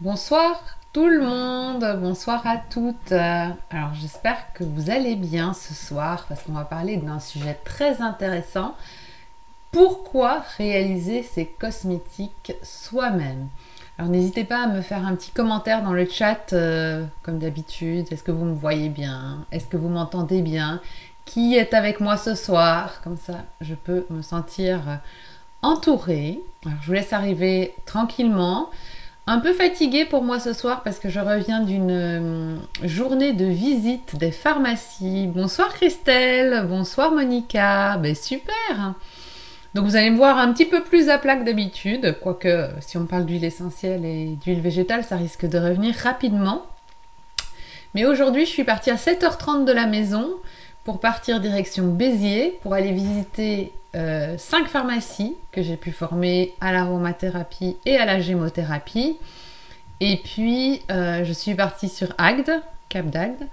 Bonsoir tout le monde, bonsoir à toutes. Alors j'espère que vous allez bien ce soir parce qu'on va parler d'un sujet très intéressant. Pourquoi réaliser ses cosmétiques soi-même? Alors n'hésitez pas à me faire un petit commentaire dans le chat comme d'habitude. Est-ce que vous me voyez bien? Est-ce que vous m'entendez bien? Qui est avec moi ce soir? Comme ça je peux me sentir entourée. Alors je vous laisse arriver tranquillement. Un peu fatiguée pour moi ce soir parce que je reviens d'une journée de visite des pharmacies. Bonsoir Christelle, bonsoir Monica, ben super. Donc vous allez me voir un petit peu plus à plat que d'habitude, quoique si on parle d'huile essentielle et d'huile végétale, ça risque de revenir rapidement. Mais aujourd'hui, je suis partie à 7h30 de la maison pour partir direction Béziers pour aller visiter 5 pharmacies que j'ai pu former à l'aromathérapie et à la gémothérapie. Et puis, je suis partie sur Agde, Cap d'Agde,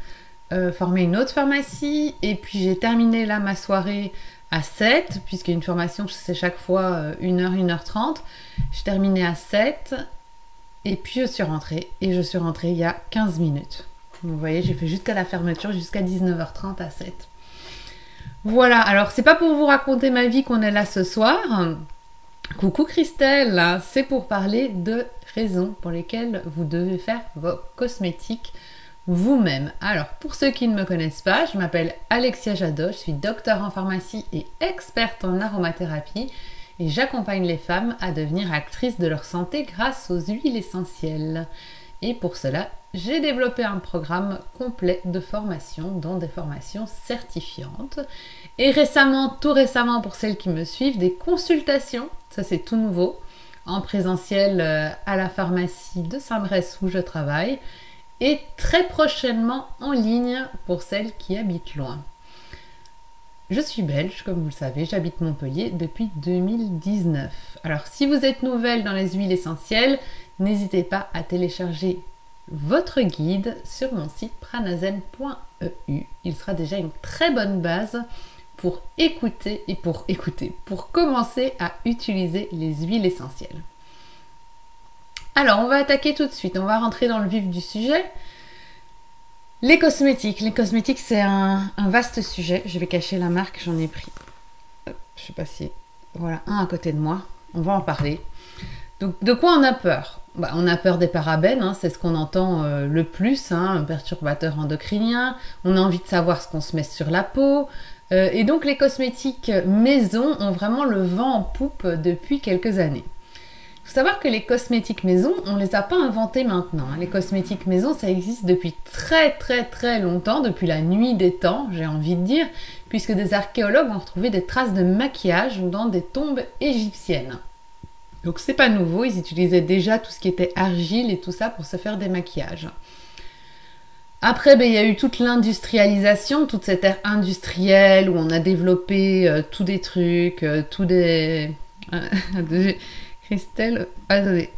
former une autre pharmacie. Et puis, j'ai terminé là ma soirée à 7, puisqu'une formation, c'est chaque fois 1h, 1h30. J'ai terminé à 7. Et puis, je suis rentrée. Et je suis rentrée il y a 15 minutes. Vous voyez, j'ai fait jusqu'à la fermeture, jusqu'à 19h30 à 7. Voilà, alors c'est pas pour vous raconter ma vie qu'on est là ce soir. Coucou Christelle, c'est pour parler de raisons pour lesquelles vous devez faire vos cosmétiques vous-même. Alors pour ceux qui ne me connaissent pas, je m'appelle Alexia Jadot, je suis docteure en pharmacie et experte en aromathérapie et j'accompagne les femmes à devenir actrices de leur santé grâce aux huiles essentielles. Et pour cela, j'ai développé un programme complet de formation, dont des formations certifiantes. Et récemment, tout récemment pour celles qui me suivent, des consultations, ça c'est tout nouveau, en présentiel à la pharmacie de Saint-Bresse où je travaille, et très prochainement en ligne pour celles qui habitent loin. Je suis belge, comme vous le savez, j'habite Montpellier depuis 2019. Alors si vous êtes nouvelle dans les huiles essentielles, n'hésitez pas à télécharger votre guide sur mon site pranazen.eu. Il sera déjà une très bonne base pour écouter et pour commencer à utiliser les huiles essentielles. Alors, on va attaquer tout de suite, on va rentrer dans le vif du sujet. Les cosmétiques, c'est un vaste sujet. Je vais cacher la marque, j'en ai pris. Hop, je sais pas si... Voilà, un à côté de moi. On va en parler. Donc, de quoi on a peur? On a peur des parabènes, hein, c'est ce qu'on entend le plus, hein, un perturbateur endocrinien. On a envie de savoir ce qu'on se met sur la peau. Et donc, les cosmétiques maison ont vraiment le vent en poupe depuis quelques années. Il faut savoir que les cosmétiques maison, on ne les a pas inventés maintenant. Les cosmétiques maison, ça existe depuis très très très longtemps, depuis la nuit des temps, j'ai envie de dire, puisque des archéologues ont retrouvé des traces de maquillage dans des tombes égyptiennes. Donc c'est pas nouveau, ils utilisaient déjà tout ce qui était argile et tout ça pour se faire des maquillages. Après, il y a eu toute l'industrialisation, toute cette ère industrielle où on a développé tous des trucs, tous des... Christelle, attendez,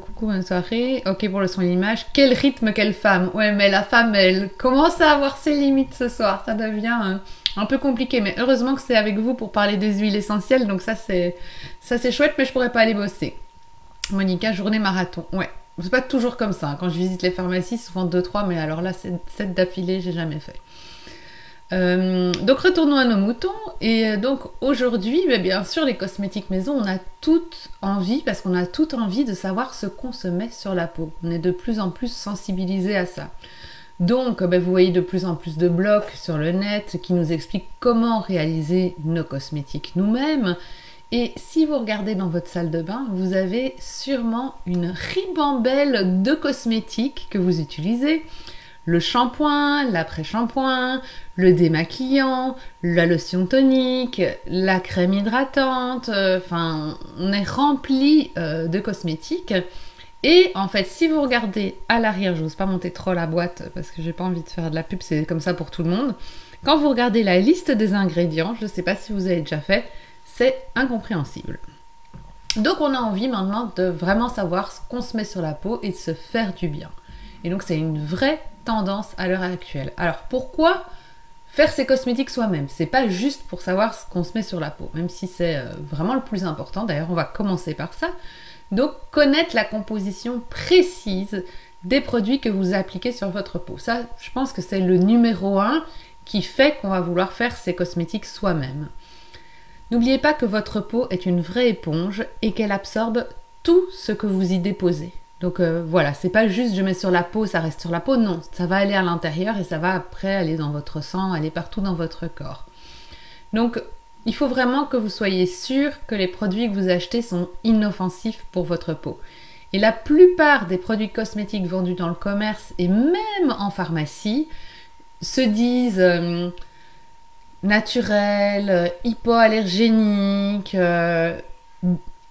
coucou, bonne soirée. Ok pour le son et l'image. Quel rythme, quelle femme. Ouais, mais la femme, elle commence à avoir ses limites ce soir. Ça devient un peu compliqué. Mais heureusement que c'est avec vous pour parler des huiles essentielles. Donc ça, c'est chouette, mais je pourrais pas aller bosser. Monica, journée marathon. Ouais, c'est pas toujours comme ça. Quand je visite les pharmacies, souvent 2-3, mais alors là, c'est 7 d'affilée, j'ai jamais fait. Donc retournons à nos moutons et donc aujourd'hui bien sûr les cosmétiques maison on a toute envie parce qu'on a toute envie de savoir ce qu'on se met sur la peau, on est de plus en plus sensibilisé à ça, donc vous voyez de plus en plus de blogs sur le net qui nous expliquent comment réaliser nos cosmétiques nous-mêmes. Et si vous regardez dans votre salle de bain, vous avez sûrement une ribambelle de cosmétiques que vous utilisez. Le shampoing, l'après-shampoing, le démaquillant, la lotion tonique, la crème hydratante, enfin, on est rempli de cosmétiques. Et en fait, si vous regardez à l'arrière, je n'ose pas monter trop la boîte parce que j'ai pas envie de faire de la pub, c'est comme ça pour tout le monde. Quand vous regardez la liste des ingrédients, je ne sais pas si vous avez déjà fait, c'est incompréhensible. Donc on a envie maintenant de vraiment savoir ce qu'on se met sur la peau et de se faire du bien. Et donc c'est une vraie tendance à l'heure actuelle. Alors pourquoi faire ses cosmétiques soi-même? C'est pas juste pour savoir ce qu'on se met sur la peau, même si c'est vraiment le plus important. D'ailleurs, on va commencer par ça. Donc connaître la composition précise des produits que vous appliquez sur votre peau. Ça, je pense que c'est le numéro 1 qui fait qu'on va vouloir faire ces cosmétiques soi-même. N'oubliez pas que votre peau est une vraie éponge et qu'elle absorbe tout ce que vous y déposez. Donc voilà, c'est pas juste je mets sur la peau, ça reste sur la peau, non, ça va aller à l'intérieur et ça va après aller dans votre sang, aller partout dans votre corps. Donc il faut vraiment que vous soyez sûr que les produits que vous achetez sont inoffensifs pour votre peau. Et la plupart des produits cosmétiques vendus dans le commerce et même en pharmacie se disent naturels, hypoallergéniques,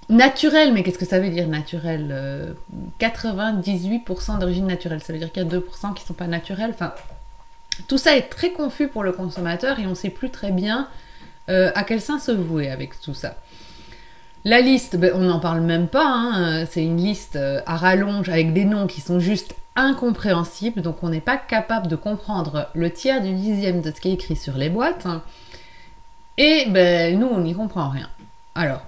naturel, mais qu'est-ce que ça veut dire naturel 98% d'origine naturelle, ça veut dire qu'il y a 2% qui ne sont pas naturels. Enfin, tout ça est très confus pour le consommateur et on ne sait plus très bien à quel sein se vouer avec tout ça. La liste, on n'en parle même pas, hein, c'est une liste à rallonge avec des noms qui sont juste incompréhensibles, donc on n'est pas capable de comprendre le tiers du dixième de ce qui est écrit sur les boîtes. Et nous, on n'y comprend rien. Alors,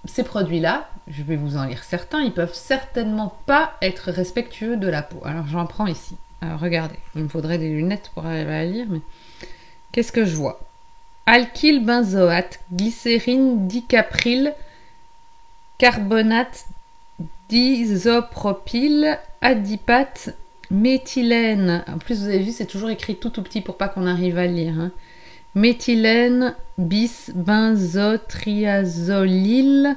ces produits-là, je vais vous en lire certains, ils peuvent certainement pas être respectueux de la peau. Alors j'en prends ici. Alors regardez, il me faudrait des lunettes pour arriver à lire, mais qu'est-ce que je vois? Alkylbenzoate, glycérine, dicapril, carbonate d'isopropyl, adipate, méthylène. En plus, vous avez vu, c'est toujours écrit tout petit pour pas qu'on arrive à lire. Hein. Méthylène, bis, benzotriazolyle,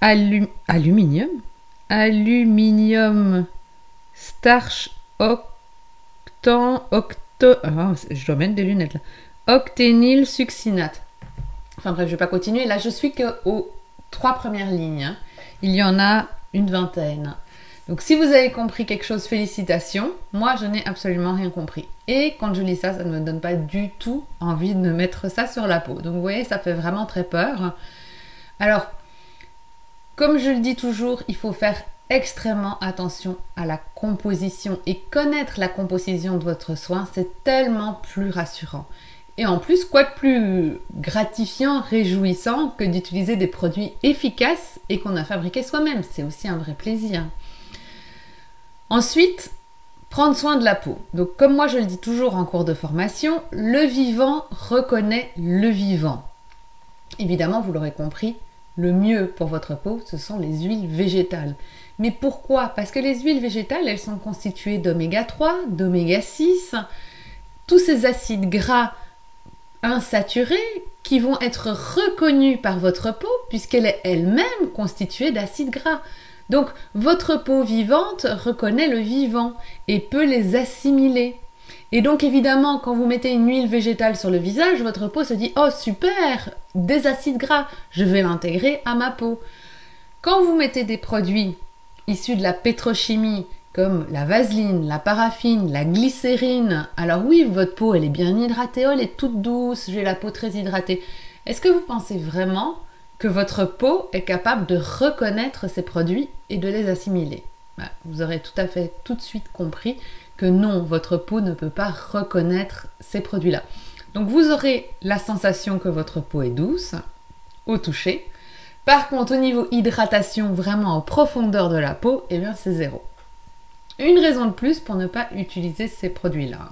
aluminium, starch, je dois mettre des lunettes là. Octényl succinate. Enfin bref, je vais pas continuer. Là, je suis qu'aux 3 premières lignes. Hein. Il y en a une vingtaine. Donc si vous avez compris quelque chose, félicitations. Moi, je n'ai absolument rien compris. Et quand je lis ça, ça ne me donne pas du tout envie de me mettre ça sur la peau. Donc vous voyez, ça fait vraiment très peur. Alors, comme je le dis toujours, il faut faire extrêmement attention à la composition. Et connaître la composition de votre soin, c'est tellement plus rassurant. Et en plus, quoi de plus gratifiant, réjouissant que d'utiliser des produits efficaces et qu'on a fabriqués soi-même. C'est aussi un vrai plaisir. Ensuite, prendre soin de la peau. Donc comme moi je le dis toujours en cours de formation, le vivant reconnaît le vivant. Évidemment, vous l'aurez compris, le mieux pour votre peau, ce sont les huiles végétales. Mais pourquoi? Parce que les huiles végétales, elles sont constituées d'oméga 3, d'oméga 6, tous ces acides gras insaturés qui vont être reconnus par votre peau puisqu'elle est elle-même constituée d'acides gras. Donc votre peau vivante reconnaît le vivant et peut les assimiler. Et donc évidemment, quand vous mettez une huile végétale sur le visage, votre peau se dit « Oh super, des acides gras, je vais l'intégrer à ma peau ». Quand vous mettez des produits issus de la pétrochimie, comme la vaseline, la paraffine, la glycérine, alors oui, votre peau elle est bien hydratée, elle est toute douce, j'ai la peau très hydratée. Est-ce que vous pensez vraiment que votre peau est capable de reconnaître ces produits et de les assimiler? Vous aurez tout à fait tout de suite compris que non, votre peau ne peut pas reconnaître ces produits-là. Donc vous aurez la sensation que votre peau est douce au toucher. Par contre, au niveau hydratation, vraiment en profondeur de la peau, eh bien c'est zéro. Une raison de plus pour ne pas utiliser ces produits-là.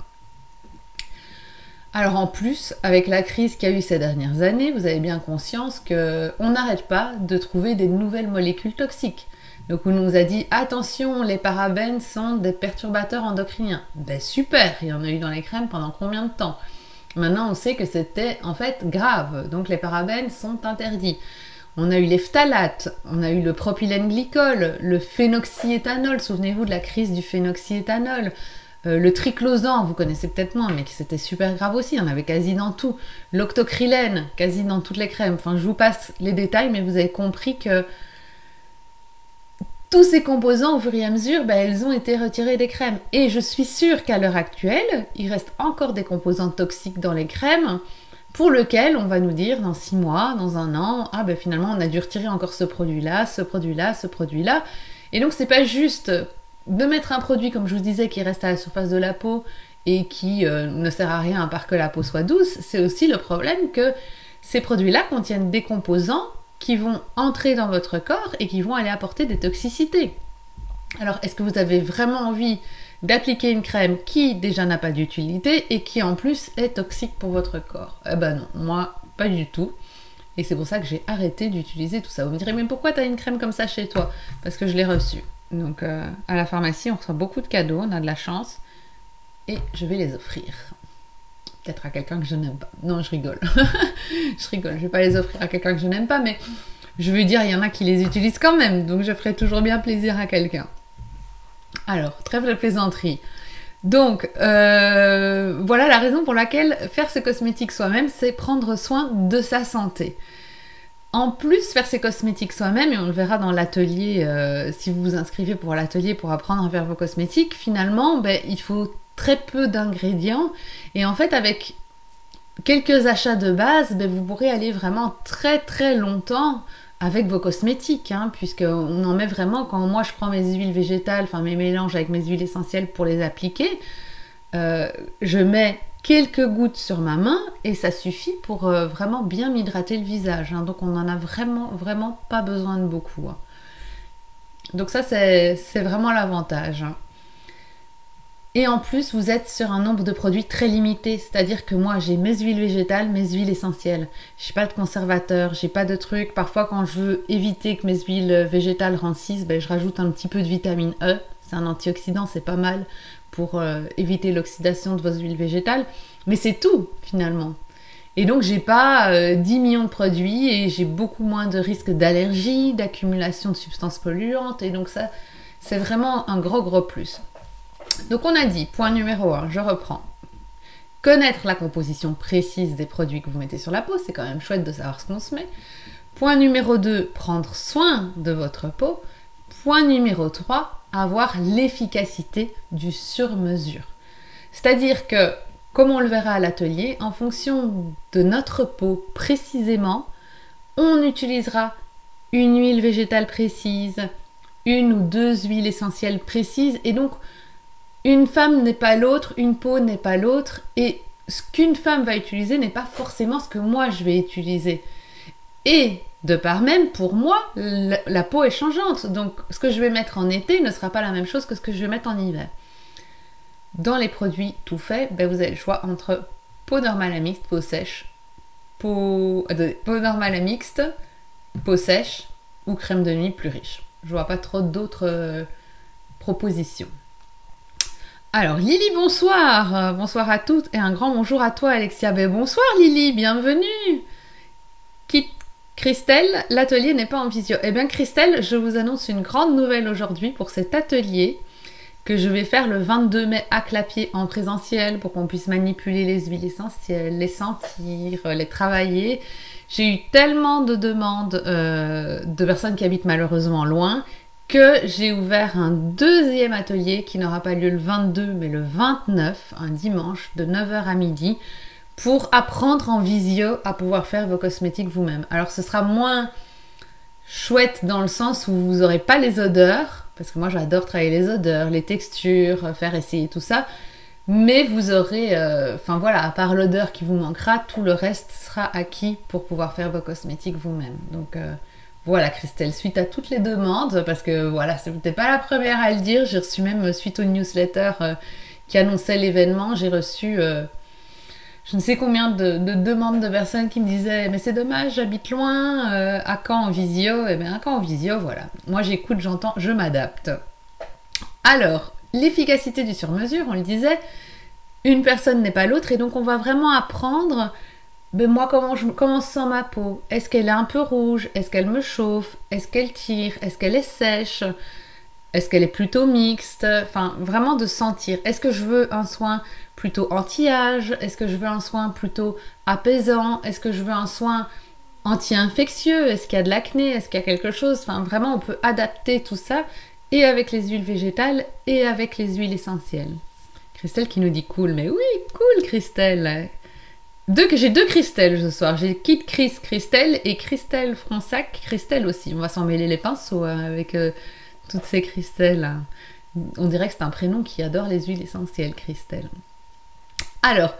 Alors en plus, avec la crise qu'il y a eu ces dernières années, vous avez bien conscience qu'on n'arrête pas de trouver des nouvelles molécules toxiques. Donc on nous a dit attention, les parabènes sont des perturbateurs endocriniens. Ben super, il y en a eu dans les crèmes pendant combien de temps? Maintenant on sait que c'était en fait grave, donc les parabènes sont interdits. On a eu les phtalates, on a eu le propylène glycol, le phénoxyéthanol, souvenez-vous de la crise du phénoxyéthanol, le triclosan, vous connaissez peut-être moins, mais c'était super grave aussi, il y en avait quasi dans tout, l'octocrylène, quasi dans toutes les crèmes, enfin je vous passe les détails, mais vous avez compris que tous ces composants, au fur et à mesure, elles ont été retirés des crèmes. Et je suis sûre qu'à l'heure actuelle, il reste encore des composants toxiques dans les crèmes, pour lequel on va nous dire dans 6 mois, dans 1 an, ah finalement on a dû retirer encore ce produit-là, ce produit-là, ce produit-là. Et donc c'est pas juste de mettre un produit, comme je vous disais, qui reste à la surface de la peau et qui ne sert à rien à part que la peau soit douce, c'est aussi le problème que ces produits-là contiennent des composants qui vont entrer dans votre corps et qui vont aller apporter des toxicités. Alors, est-ce que vous avez vraiment envie d'appliquer une crème qui déjà n'a pas d'utilité et qui en plus est toxique pour votre corps? Eh ben non, moi pas du tout. Et c'est pour ça que j'ai arrêté d'utiliser tout ça. Vous me direz, mais pourquoi tu as une crème comme ça chez toi? Parce que je l'ai reçue. Donc à la pharmacie, on reçoit beaucoup de cadeaux, on a de la chance. Et je vais les offrir. Peut-être à quelqu'un que je n'aime pas. Non, je rigole. Je rigole, je vais pas les offrir à quelqu'un que je n'aime pas, mais je veux dire, il y en a qui les utilisent quand même. Donc je ferai toujours bien plaisir à quelqu'un. Alors, trêve de plaisanterie. Donc, voilà la raison pour laquelle faire ces cosmétiques soi-même, c'est prendre soin de sa santé. En plus, faire ces cosmétiques soi-même, et on le verra dans l'atelier, si vous vous inscrivez pour l'atelier pour apprendre à faire vos cosmétiques, finalement, il faut très peu d'ingrédients. Et en fait, avec quelques achats de base, vous pourrez aller vraiment très très longtemps avec vos cosmétiques, puisqu'on en met vraiment, quand moi je prends mes huiles végétales, enfin mes mélanges avec mes huiles essentielles pour les appliquer, je mets quelques gouttes sur ma main et ça suffit pour vraiment bien m'hydrater le visage. Donc on n'en a vraiment pas besoin de beaucoup. Donc ça c'est vraiment l'avantage. Et en plus, vous êtes sur un nombre de produits très limité, c'est-à-dire que moi, j'ai mes huiles végétales, mes huiles essentielles. J'ai pas de conservateur, j'ai pas de trucs. Parfois, quand je veux éviter que mes huiles végétales rancissent, je rajoute un petit peu de vitamine E. C'est un antioxydant, c'est pas mal pour éviter l'oxydation de vos huiles végétales. Mais c'est tout, finalement. Et donc, j'ai pas 10 millions de produits et j'ai beaucoup moins de risques d'allergie, d'accumulation de substances polluantes. Et donc ça, c'est vraiment un gros plus. Donc on a dit, point numéro 1, je reprends. Connaître la composition précise des produits que vous mettez sur la peau, c'est quand même chouette de savoir ce qu'on se met. Point numéro 2, prendre soin de votre peau. Point numéro 3, avoir l'efficacité du sur-mesure. C'est-à-dire que, comme on le verra à l'atelier, en fonction de notre peau précisément, on utilisera une huile végétale précise, une ou deux huiles essentielles précises, et donc une femme n'est pas l'autre, une peau n'est pas l'autre, et ce qu'une femme va utiliser n'est pas forcément ce que moi je vais utiliser. Et de par même, pour moi, la peau est changeante, donc ce que je vais mettre en été ne sera pas la même chose que ce que je vais mettre en hiver. Dans les produits tout faits, vous avez le choix entre peau normale à mixte, peau sèche, peau normale à mixte, peau sèche ou crème de nuit plus riche. Je vois pas trop d'autres propositions. Alors Lily, bonsoir, bonsoir à toutes et un grand bonjour à toi Alexia. Bonsoir Lily, bienvenue. Christelle, l'atelier n'est pas en visio. Eh bien Christelle, je vous annonce une grande nouvelle aujourd'hui pour cet atelier que je vais faire le 22 mai à Clapier en présentiel pour qu'on puisse manipuler les huiles essentielles, les sentir, les travailler. J'ai eu tellement de demandes de personnes qui habitent malheureusement loin que j'ai ouvert un deuxième atelier qui n'aura pas lieu le 22 mais le 29, un dimanche de 9h à midi pour apprendre en visio à pouvoir faire vos cosmétiques vous-même. Alors ce sera moins chouette dans le sens où vous n'aurez pas les odeurs, parce que moi j'adore travailler les odeurs, les textures, faire essayer tout ça, mais vous aurez, voilà, à part l'odeur qui vous manquera, tout le reste sera acquis pour pouvoir faire vos cosmétiques vous-même. Donc voilà Christelle, suite à toutes les demandes, parce que voilà, c'était pas la première à le dire, j'ai reçu même suite au newsletter qui annonçait l'événement, j'ai reçu je ne sais combien de demandes de personnes qui me disaient mais c'est dommage, j'habite loin, à quand en visio? Eh bien à quand en visio, voilà. Moi j'écoute, j'entends, je m'adapte. Alors, l'efficacité du sur-mesure, on le disait, une personne n'est pas l'autre et donc on va vraiment apprendre moi comment se sent ma peau. Est-ce qu'elle est un peu rouge? Est-ce qu'elle me chauffe? Est-ce qu'elle tire? Est-ce qu'elle est sèche? Est-ce qu'elle est plutôt mixte? Enfin, vraiment de sentir. Est-ce que je veux un soin plutôt anti-âge? Est-ce que je veux un soin plutôt apaisant? Est-ce que je veux un soin anti-infectieux? Est-ce qu'il y a de l'acné? Est-ce qu'il y a quelque chose? Enfin, vraiment, on peut adapter tout ça et avec les huiles végétales et avec les huiles essentielles. Christelle qui nous dit cool, mais oui, cool Christelle. J'ai deux Christelle ce soir. J'ai Kit Chris Christelle et Christelle Fronsac Christelle aussi. On va s'en mêler les pinceaux avec toutes ces Christelle. On dirait que c'est un prénom qui adore les huiles essentielles, Christelle. Alors,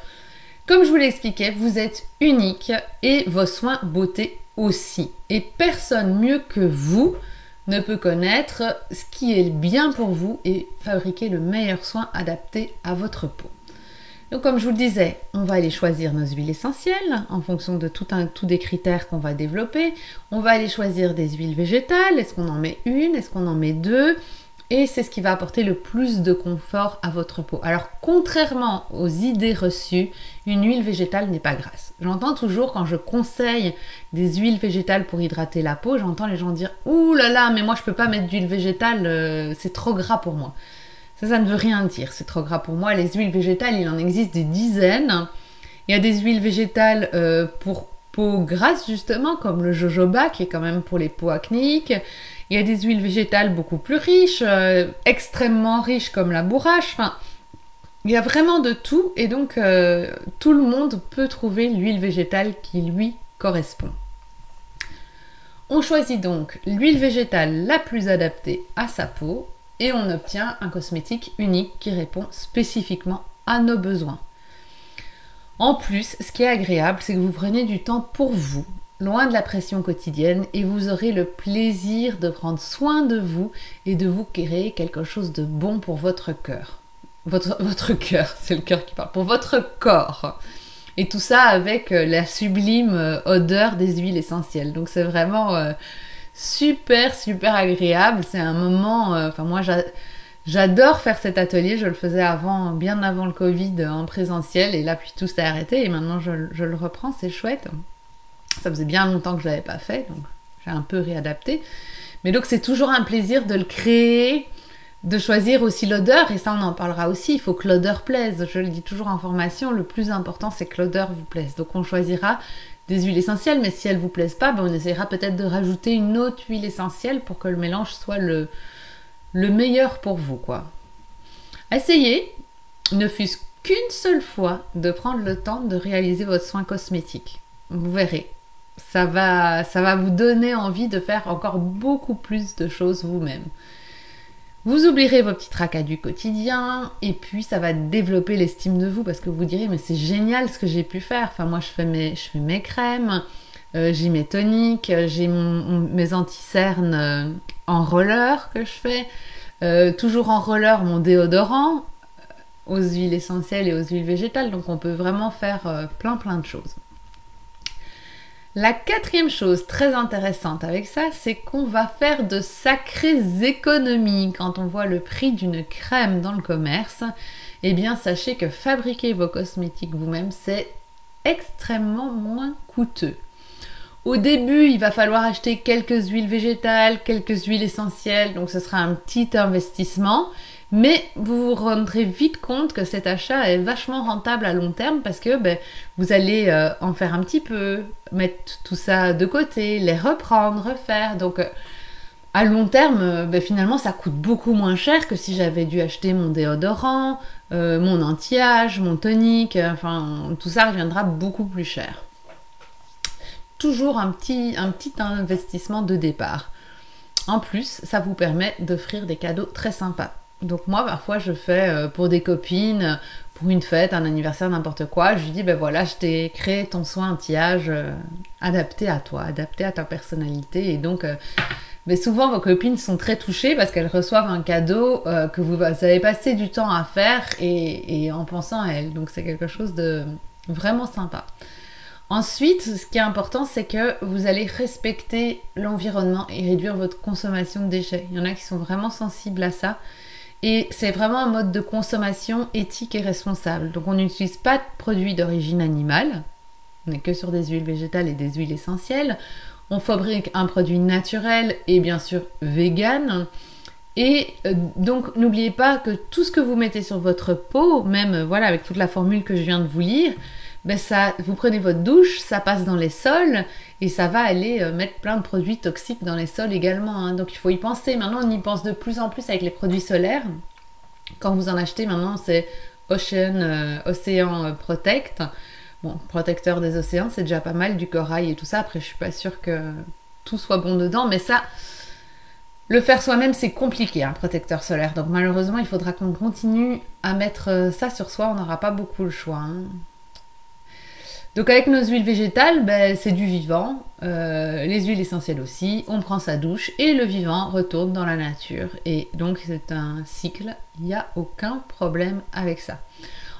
comme je vous l'expliquais, vous êtes unique et vos soins beauté aussi. Et personne mieux que vous ne peut connaître ce qui est bien pour vous et fabriquer le meilleur soin adapté à votre peau. Donc comme je vous le disais, on va aller choisir nos huiles essentielles en fonction de tout des critères qu'on va développer. On va aller choisir des huiles végétales. Est-ce qu'on en met une? Est-ce qu'on en met deux? Et c'est ce qui va apporter le plus de confort à votre peau. Alors, contrairement aux idées reçues, une huile végétale n'est pas grasse. J'entends toujours quand je conseille des huiles végétales pour hydrater la peau, j'entends les gens dire « Ouh là là, mais moi je peux pas mettre d'huile végétale, c'est trop gras pour moi. » Ça ne veut rien dire, c'est trop gras pour moi. Les huiles végétales, il en existe des dizaines. Il y a des huiles végétales pour peau grasse justement, comme le jojoba, qui est quand même pour les peaux acnéiques. Il y a des huiles végétales beaucoup plus riches, extrêmement riches comme la bourrache. Enfin, il y a vraiment de tout et donc tout le monde peut trouver l'huile végétale qui lui correspond. On choisit donc l'huile végétale la plus adaptée à sa peau et on obtient un cosmétique unique qui répond spécifiquement à nos besoins. En plus, ce qui est agréable, c'est que vous prenez du temps pour vous, loin de la pression quotidienne, et vous aurez le plaisir de prendre soin de vous et de vous créer quelque chose de bon pour votre cœur. Votre cœur, c'est le cœur qui parle, pour votre corps. Et tout ça avec la sublime odeur des huiles essentielles. Donc c'est vraiment super, super agréable. C'est un moment, moi j'adore faire cet atelier. Je le faisais avant, bien avant le Covid, en présentiel. Et là, puis tout s'est arrêté et maintenant je le reprends, c'est chouette. Ça faisait bien longtemps que je ne l'avais pas fait, donc j'ai un peu réadapté. Mais donc c'est toujours un plaisir de le créer, de choisir aussi l'odeur, et ça on en parlera aussi, il faut que l'odeur plaise. Je le dis toujours en formation, le plus important c'est que l'odeur vous plaise. Donc on choisira des huiles essentielles, mais si elles ne vous plaisent pas, on essaiera peut-être de rajouter une autre huile essentielle pour que le mélange soit le meilleur pour vous, quoi. Essayez, ne fût-ce qu'une seule fois, de prendre le temps de réaliser votre soin cosmétique. Vous verrez. Ça va vous donner envie de faire encore beaucoup plus de choses vous-même. Vous oublierez vos petits tracas du quotidien et puis ça va développer l'estime de vous parce que vous direz mais c'est génial ce que j'ai pu faire. Enfin moi je fais mes crèmes, j'ai mes toniques, j'ai mes anti-cernes en roller que je fais, toujours en roller mon déodorant aux huiles essentielles et aux huiles végétales. Donc on peut vraiment faire plein de choses. La quatrième chose très intéressante avec ça, c'est qu'on va faire de sacrées économies. Quand on voit le prix d'une crème dans le commerce, eh bien sachez que fabriquer vos cosmétiques vous-même, c'est extrêmement moins coûteux. Au début, il va falloir acheter quelques huiles végétales, quelques huiles essentielles, donc ce sera un petit investissement. Mais vous vous rendrez vite compte que cet achat est vachement rentable à long terme parce que vous allez en faire un petit peu, mettre tout ça de côté, les reprendre, refaire. Donc à long terme, finalement, ça coûte beaucoup moins cher que si j'avais dû acheter mon déodorant, mon anti-âge, mon tonique. Enfin, tout ça reviendra beaucoup plus cher. Toujours un petit investissement de départ. En plus, ça vous permet d'offrir des cadeaux très sympas. Donc moi, parfois, je fais pour des copines, pour une fête, un anniversaire, n'importe quoi, je lui dis, voilà, je t'ai créé ton soin anti-âge adapté à toi, adapté à ta personnalité. Et donc, souvent, vos copines sont très touchées parce qu'elles reçoivent un cadeau que vous avez passé du temps à faire et en pensant à elles. Donc, c'est quelque chose de vraiment sympa. Ensuite, ce qui est important, c'est que vous allez respecter l'environnement et réduire votre consommation de déchets. Il y en a qui sont vraiment sensibles à ça. Et c'est vraiment un mode de consommation éthique et responsable. Donc on n'utilise pas de produits d'origine animale, on n'est que sur des huiles végétales et des huiles essentielles. On fabrique un produit naturel et bien sûr vegan. Et donc n'oubliez pas que tout ce que vous mettez sur votre peau, même avec toute la formule que je viens de vous lire, vous prenez votre douche, ça passe dans les sols et ça va aller mettre plein de produits toxiques dans les sols également. Hein. Donc il faut y penser. Maintenant, on y pense de plus en plus avec les produits solaires. Quand vous en achetez, maintenant, c'est Océan Protect. Bon, protecteur des océans, c'est déjà pas mal, du corail et tout ça. Après, je suis pas sûre que tout soit bon dedans, mais ça, le faire soi-même, c'est compliqué, un protecteur solaire. Donc malheureusement, il faudra qu'on continue à mettre ça sur soi. On n'aura pas beaucoup le choix. Hein. Donc avec nos huiles végétales, ben, c'est du vivant, les huiles essentielles aussi, on prend sa douche et le vivant retourne dans la nature. Et donc c'est un cycle, il n'y a aucun problème avec ça.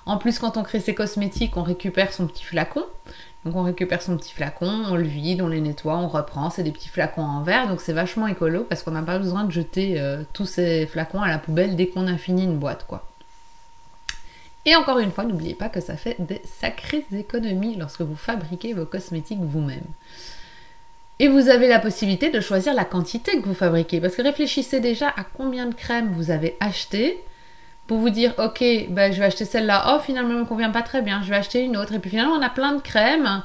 En plus, quand on crée ses cosmétiques, on récupère son petit flacon. Donc on récupère son petit flacon, on le vide, on les nettoie, on reprend. C'est des petits flacons en verre, donc c'est vachement écolo parce qu'on n'a pas besoin de jeter tous ces flacons à la poubelle dès qu'on a fini une boîte, quoi. Et encore une fois, n'oubliez pas que ça fait des sacrées économies lorsque vous fabriquez vos cosmétiques vous-même. Et vous avez la possibilité de choisir la quantité que vous fabriquez. Parce que réfléchissez déjà à combien de crèmes vous avez acheté pour vous dire, ok, ben, je vais acheter celle-là. Oh, finalement, elle ne me convient pas très bien. Je vais acheter une autre. Et puis finalement, on a plein de crèmes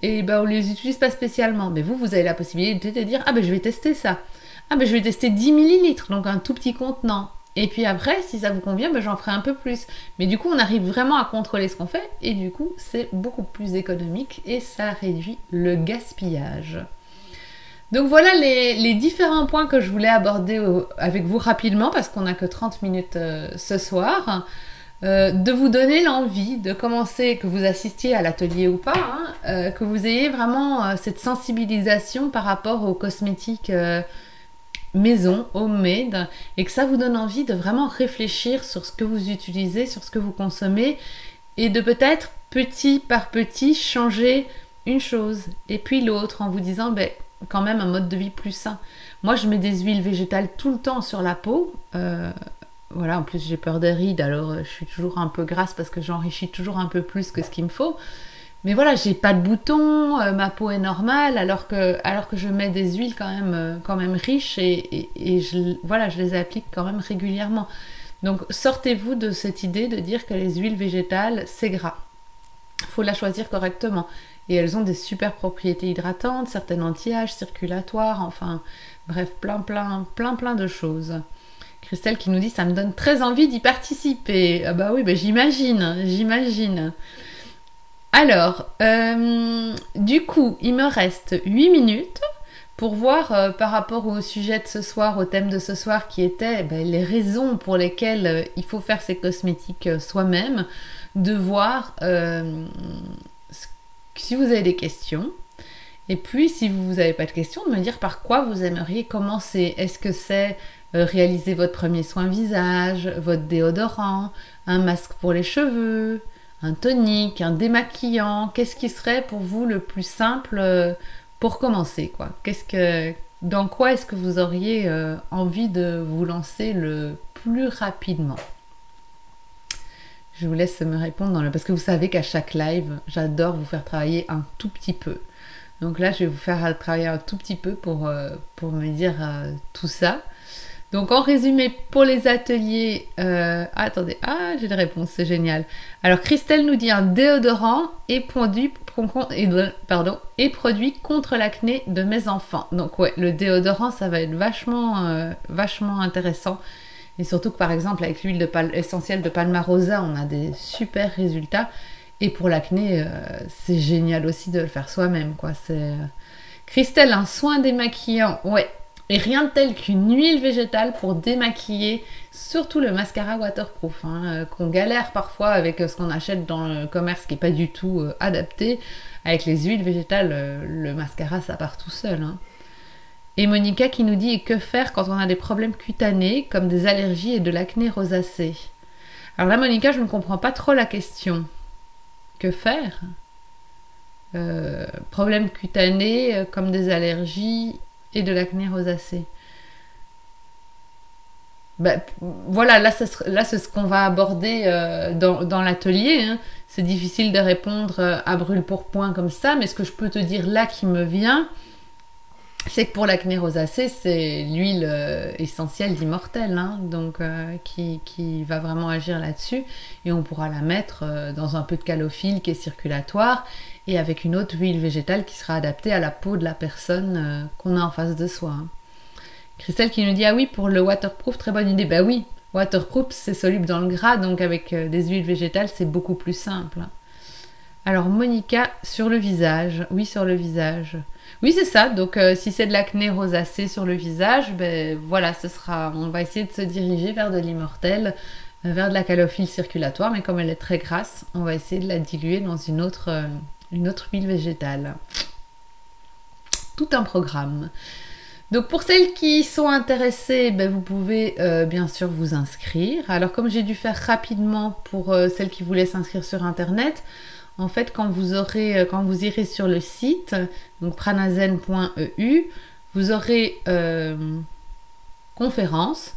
et ben, on ne les utilise pas spécialement. Mais vous avez la possibilité de dire, ah ben, je vais tester ça. Ah ben, je vais tester 10 millilitres, donc un tout petit contenant. Et puis après, si ça vous convient, ben j'en ferai un peu plus. Mais du coup, on arrive vraiment à contrôler ce qu'on fait. Et du coup, c'est beaucoup plus économique et ça réduit le gaspillage. Donc voilà les différents points que je voulais aborder avec vous rapidement, parce qu'on n'a que 30 minutes ce soir. De vous donner l'envie de commencer, que vous assistiez à l'atelier ou pas, hein, que vous ayez vraiment cette sensibilisation par rapport aux cosmétiques maison, homemade, et que ça vous donne envie de vraiment réfléchir sur ce que vous utilisez, sur ce que vous consommez, et de peut-être petit par petit changer une chose et puis l'autre en vous disant ben, quand même un mode de vie plus sain. Moi je mets des huiles végétales tout le temps sur la peau, voilà, en plus j'ai peur des rides, alors je suis toujours un peu grasse parce que j'enrichis toujours un peu plus que ce qu'il me faut. Mais voilà, j'ai pas de boutons, ma peau est normale, alors que je mets des huiles quand même riches et voilà, je les applique quand même régulièrement. Donc sortez-vous de cette idée de dire que les huiles végétales, c'est gras. Il faut la choisir correctement. Et elles ont des super propriétés hydratantes, certaines anti-âge, circulatoires, enfin, bref, plein de choses. Christelle qui nous dit, ça me donne très envie d'y participer. Ah bah oui, bah j'imagine. Alors, du coup, il me reste 8 minutes pour voir par rapport au sujet de ce soir, au thème de ce soir qui était les raisons pour lesquelles il faut faire ses cosmétiques soi-même, de voir si vous avez des questions. Et puis, si vous n'avez pas de questions, de me dire par quoi vous aimeriez commencer. Est-ce que c'est réaliser votre premier soin visage, votre déodorant, un masque pour les cheveux, un tonique, un démaquillant? Qu'est-ce qui serait pour vous le plus simple pour commencer, quoi? Dans quoi est-ce que vous auriez envie de vous lancer le plus rapidement? Je vous laisse me répondre parce que vous savez qu'à chaque live, j'adore vous faire travailler un tout petit peu. Donc là, je vais vous faire travailler un tout petit peu pour me dire tout ça. Donc en résumé, pour les ateliers... attendez, j'ai les réponses, c'est génial. Alors Christelle nous dit un déodorant et produit contre l'acné de mes enfants. Donc ouais, le déodorant, ça va être vachement intéressant. Et surtout que par exemple, avec l'huile essentielle de Palmarosa, on a des super résultats. Et pour l'acné, c'est génial aussi de le faire soi-même, quoi. Christelle, un soin démaquillant, ouais. Et rien de tel qu'une huile végétale pour démaquiller, surtout le mascara waterproof, qu'on galère parfois avec ce qu'on achète dans le commerce qui n'est pas du tout adapté. Avec les huiles végétales, le mascara, ça part tout seul. Et Monica qui nous dit, et que faire quand on a des problèmes cutanés, comme des allergies et de l'acné rosacée? Alors là, Monica, je ne comprends pas trop la question. Que faire? Problèmes cutanés, comme des allergies et de l'acné rosacée. Voilà, là c'est ce qu'on va aborder dans l'atelier. C'est difficile de répondre à brûle-pourpoint comme ça, mais ce que je peux te dire là qui me vient, c'est que pour l'acné rosacée, c'est l'huile essentielle d'Immortelle, donc qui va vraiment agir là-dessus, et on pourra la mettre dans un peu de calophylle qui est circulatoire, et avec une autre huile végétale qui sera adaptée à la peau de la personne qu'on a en face de soi. Christelle qui nous dit, ah oui, pour le waterproof, très bonne idée. Bah oui, waterproof, c'est soluble dans le gras, donc avec des huiles végétales, c'est beaucoup plus simple. Alors Monica, sur le visage. Oui, sur le visage. Oui, c'est ça. Donc si c'est de l'acné rosacée sur le visage, voilà, on va essayer de se diriger vers de l'Immortelle, vers de la calophylle circulatoire, mais comme elle est très grasse, on va essayer de la diluer dans une autre une autre huile végétale. Tout un programme. Donc pour celles qui sont intéressées, ben, vous pouvez bien sûr vous inscrire. Alors comme j'ai dû faire rapidement pour celles qui voulaient s'inscrire sur internet, en fait quand vous irez sur le site, donc pranazen.eu, vous aurez conférence.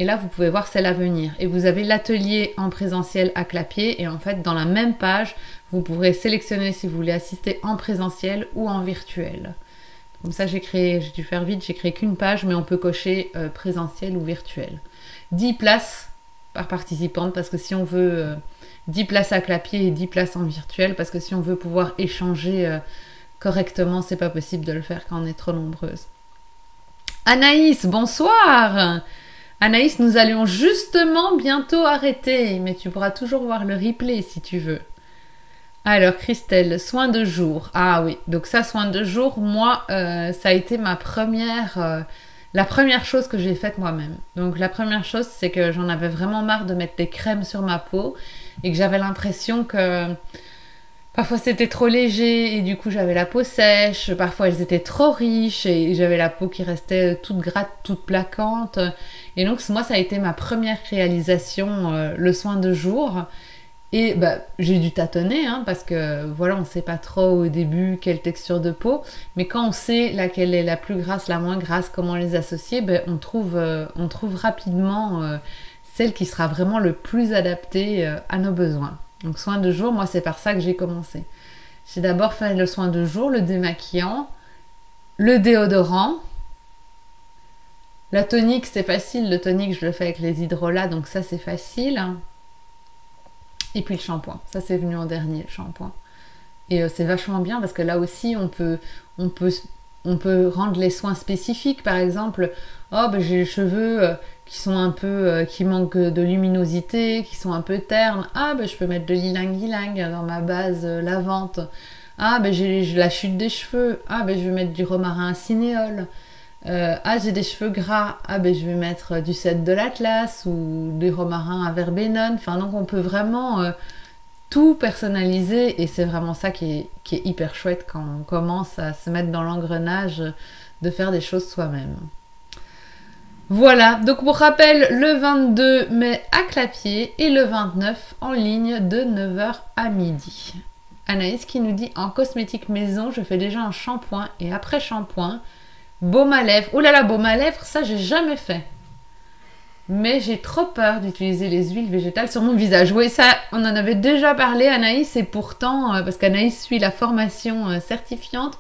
Et là, vous pouvez voir celle à venir. Et vous avez l'atelier en présentiel à Clapier. Et en fait, dans la même page, vous pourrez sélectionner si vous voulez assister en présentiel ou en virtuel. Comme ça, j'ai dû faire vite, j'ai créé qu'une page, mais on peut cocher présentiel ou virtuel. 10 places par participante, parce que si on veut 10 places à Clapier et 10 places en virtuel, parce que si on veut pouvoir échanger correctement, c'est pas possible de le faire quand on est trop nombreuses. Anaïs, bonsoir! Anaïs, nous allions justement bientôt arrêter, mais tu pourras toujours voir le replay si tu veux. Alors, Christelle, soins de jour. Ah oui, donc ça, soins de jour, moi, ça a été la première chose que j'ai faite moi-même. Donc, la première chose, c'est que j'en avais vraiment marre de mettre des crèmes sur ma peau et que j'avais l'impression que parfois c'était trop léger et du coup j'avais la peau sèche, parfois elles étaient trop riches et j'avais la peau qui restait toute gratte, toute plaquante. Et donc moi ça a été ma première réalisation, le soin de jour. Et bah, j'ai dû tâtonner parce que voilà, on ne sait pas trop au début quelle texture de peau, mais quand on sait laquelle est la plus grasse, la moins grasse, comment les associer, ben, on trouve rapidement celle qui sera vraiment le plus adaptée à nos besoins. Donc soin de jour, moi c'est par ça que j'ai commencé. J'ai d'abord fait le soin de jour, le démaquillant, le déodorant. La tonique c'est facile, le tonique je le fais avec les hydrolats, donc ça c'est facile. Et puis le shampoing, ça c'est venu en dernier, le shampoing. Et c'est vachement bien parce que là aussi on peut rendre les soins spécifiques. Par exemple, oh ben j'ai les cheveux qui sont un peu, qui manquent de luminosité, qui sont un peu ternes. Ah ben je peux mettre de l'ylang-ylang dans ma base lavante. Ah ben j'ai la chute des cheveux. Ah ben je vais mettre du romarin cinéole. J'ai des cheveux gras, ben je vais mettre du cèdre de l'Atlas ou des romarins à verbenone. Enfin donc on peut vraiment tout personnaliser et c'est vraiment ça qui est hyper chouette quand on commence à se mettre dans l'engrenage de faire des choses soi-même. Voilà, donc pour rappel, le 22 mai à Clapier et le 29 en ligne de 9h à midi. Anaïs qui nous dit en cosmétique maison, je fais déjà un shampoing et après shampoing, baume à lèvres. Oh là là, baume à lèvres, ça j'ai jamais fait. Mais j'ai trop peur d'utiliser les huiles végétales sur mon visage. Oui, ça, on en avait déjà parlé, Anaïs, et pourtant, parce qu'Anaïs suit la formation certifiante,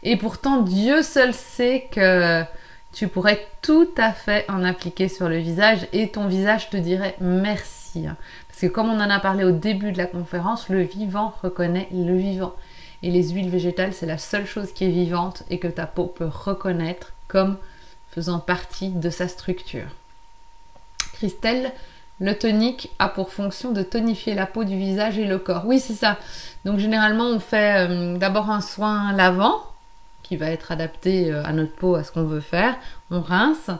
et pourtant, Dieu seul sait que tu pourrais tout à fait en appliquer sur le visage, et ton visage te dirait merci. Parce que comme on en a parlé au début de la conférence, le vivant reconnaît le vivant. Et les huiles végétales, c'est la seule chose qui est vivante et que ta peau peut reconnaître comme faisant partie de sa structure. Christelle, le tonique a pour fonction de tonifier la peau du visage et le corps. Oui, c'est ça. Donc généralement, on fait d'abord un soin lavant qui va être adapté à notre peau, à ce qu'on veut faire. On rince.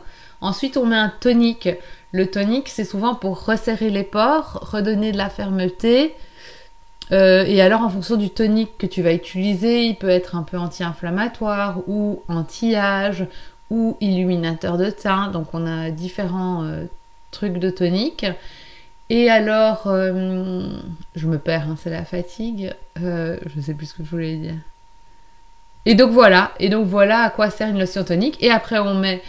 Ensuite, on met un tonique. Le tonique, c'est souvent pour resserrer les pores, redonner de la fermeté. Et alors, en fonction du tonique que tu vas utiliser, il peut être un peu anti-inflammatoire ou anti-âge ou illuminateur de teint. Donc, on a différents trucs de tonique. Et alors, je me perds, c'est la fatigue. Je sais plus ce que je voulais dire. Et donc voilà à quoi sert une lotion tonique. Et après, on met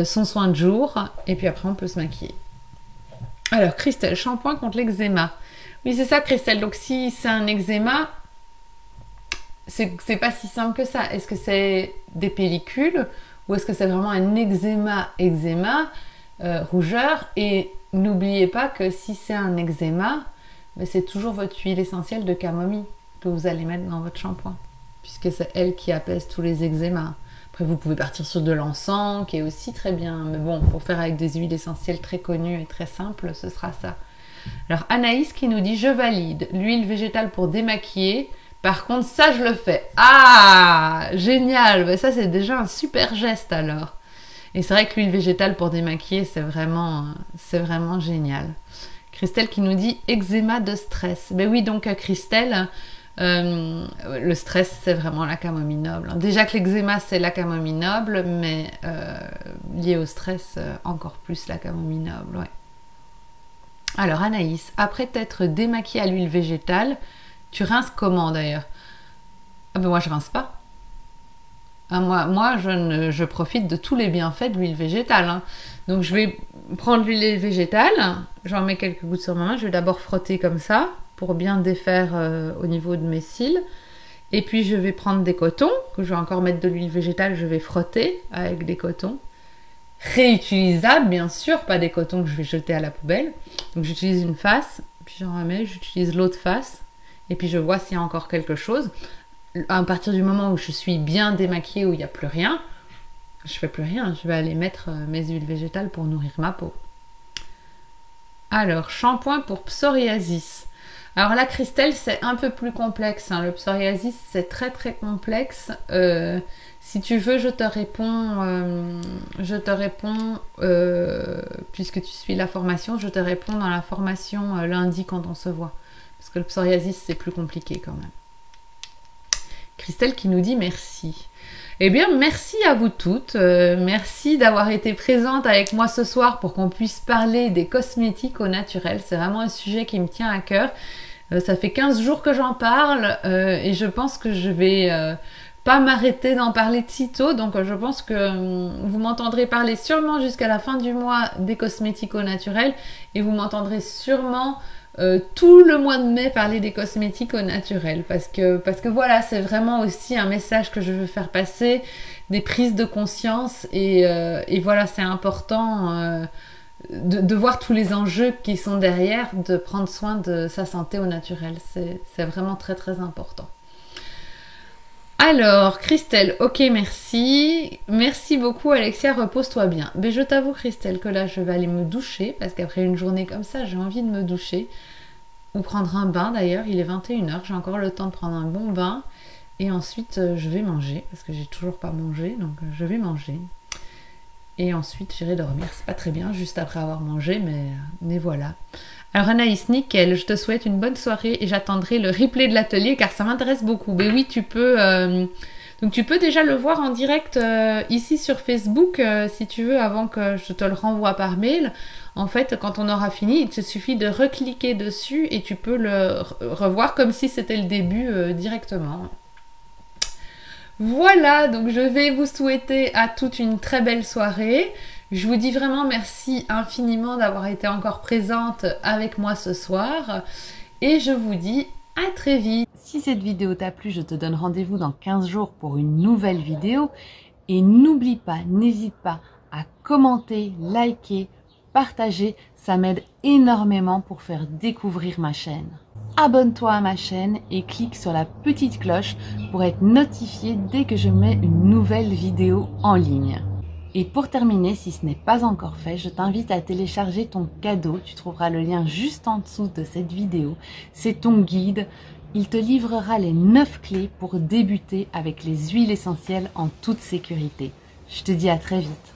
son soin de jour. Et puis après, on peut se maquiller. Alors, Christelle, shampoing contre l'eczéma. Oui, c'est ça, Christelle. Donc, si c'est un eczéma, c'est pas si simple que ça. Est-ce que c'est des pellicules ou est-ce que c'est vraiment un eczéma, rougeur? Et n'oubliez pas que si c'est un eczéma, c'est toujours votre huile essentielle de camomille que vous allez mettre dans votre shampoing, puisque c'est elle qui apaise tous les eczémas. Après, vous pouvez partir sur de l'encens, qui est aussi très bien. Mais bon, pour faire avec des huiles essentielles très connues et très simples, ce sera ça. Alors Anaïs qui nous dit « Je valide l'huile végétale pour démaquiller. Par contre, ça, je le fais. » Ah, génial. Ben, ça, c'est déjà un super geste alors. Et c'est vrai que l'huile végétale pour démaquiller, c'est vraiment génial. Christelle qui nous dit « Eczéma de stress. » Ben oui, donc Christelle, Le stress, c'est vraiment la camomille noble. Déjà que l'eczéma, c'est la camomille noble, mais lié au stress, encore plus la camomille noble, ouais. Alors Anaïs, après t'être démaquillée à l'huile végétale, tu rinces comment d'ailleurs? Ah ben moi je rince pas. Ah, moi je profite de tous les bienfaits de l'huile végétale, hein. Donc je vais prendre l'huile végétale, j'en mets quelques gouttes sur ma main, je vais d'abord frotter comme ça pour bien défaire au niveau de mes cils. Et puis je vais prendre des cotons, que je vais encore mettre de l'huile végétale, je vais frotter avec des cotons. Réutilisables bien sûr, pas des cotons que je vais jeter à la poubelle. Donc j'utilise une face, puis j'en remets, j'utilise l'autre face, et puis je vois s'il y a encore quelque chose. À partir du moment où je suis bien démaquillée, où il n'y a plus rien, je fais plus rien, je vais aller mettre mes huiles végétales pour nourrir ma peau. Alors, shampoing pour psoriasis. Alors là, Christelle, c'est un peu plus complexe, hein. Le psoriasis, c'est très très complexe. Si tu veux, je te réponds, puisque tu suis la formation, je te réponds dans la formation lundi quand on se voit. Parce que le psoriasis, c'est plus compliqué quand même. Christelle qui nous dit merci. Eh bien, merci à vous toutes. Merci d'avoir été présente avec moi ce soir pour qu'on puisse parler des cosmétiques au naturel. C'est vraiment un sujet qui me tient à cœur. Ça fait 15 jours que j'en parle et je pense que je vais pas m'arrêter d'en parler de sitôt. Donc, je pense que vous m'entendrez parler sûrement jusqu'à la fin du mois des cosmétiques au naturel et vous m'entendrez sûrement tout le mois de mai parler des cosmétiques au naturel parce que voilà, c'est vraiment aussi un message que je veux faire passer, des prises de conscience et voilà, c'est important de voir tous les enjeux qui sont derrière, de prendre soin de sa santé au naturel, c'est vraiment très très important. Alors, Christelle, ok, merci. Merci beaucoup, Alexia, repose-toi bien. Mais je t'avoue, Christelle, que là, je vais aller me doucher, parce qu'après une journée comme ça, j'ai envie de me doucher. Ou prendre un bain, d'ailleurs, il est 21h, j'ai encore le temps de prendre un bon bain. Et ensuite, je vais manger, parce que j'ai toujours pas mangé, donc je vais manger. Et ensuite, j'irai dormir. C'est pas très bien, juste après avoir mangé, mais voilà. Alors Anaïs, nickel, je te souhaite une bonne soirée et j'attendrai le replay de l'atelier car ça m'intéresse beaucoup. Mais oui, tu peux, donc tu peux déjà le voir en direct ici sur Facebook si tu veux avant que je te le renvoie par mail. En fait, quand on aura fini, il te suffit de recliquer dessus et tu peux le revoir comme si c'était le début directement. Voilà, donc je vais vous souhaiter à toutes une très belle soirée. Je vous dis vraiment merci infiniment d'avoir été encore présente avec moi ce soir. Et je vous dis à très vite. Si cette vidéo t'a plu, je te donne rendez-vous dans 15 jours pour une nouvelle vidéo. Et n'oublie pas, n'hésite pas à commenter, liker, partager. Ça m'aide énormément pour faire découvrir ma chaîne. Abonne-toi à ma chaîne et clique sur la petite cloche pour être notifié dès que je mets une nouvelle vidéo en ligne. Et pour terminer, si ce n'est pas encore fait, je t'invite à télécharger ton cadeau. Tu trouveras le lien juste en dessous de cette vidéo. C'est ton guide. Il te livrera les 9 clés pour débuter avec les huiles essentielles en toute sécurité. Je te dis à très vite.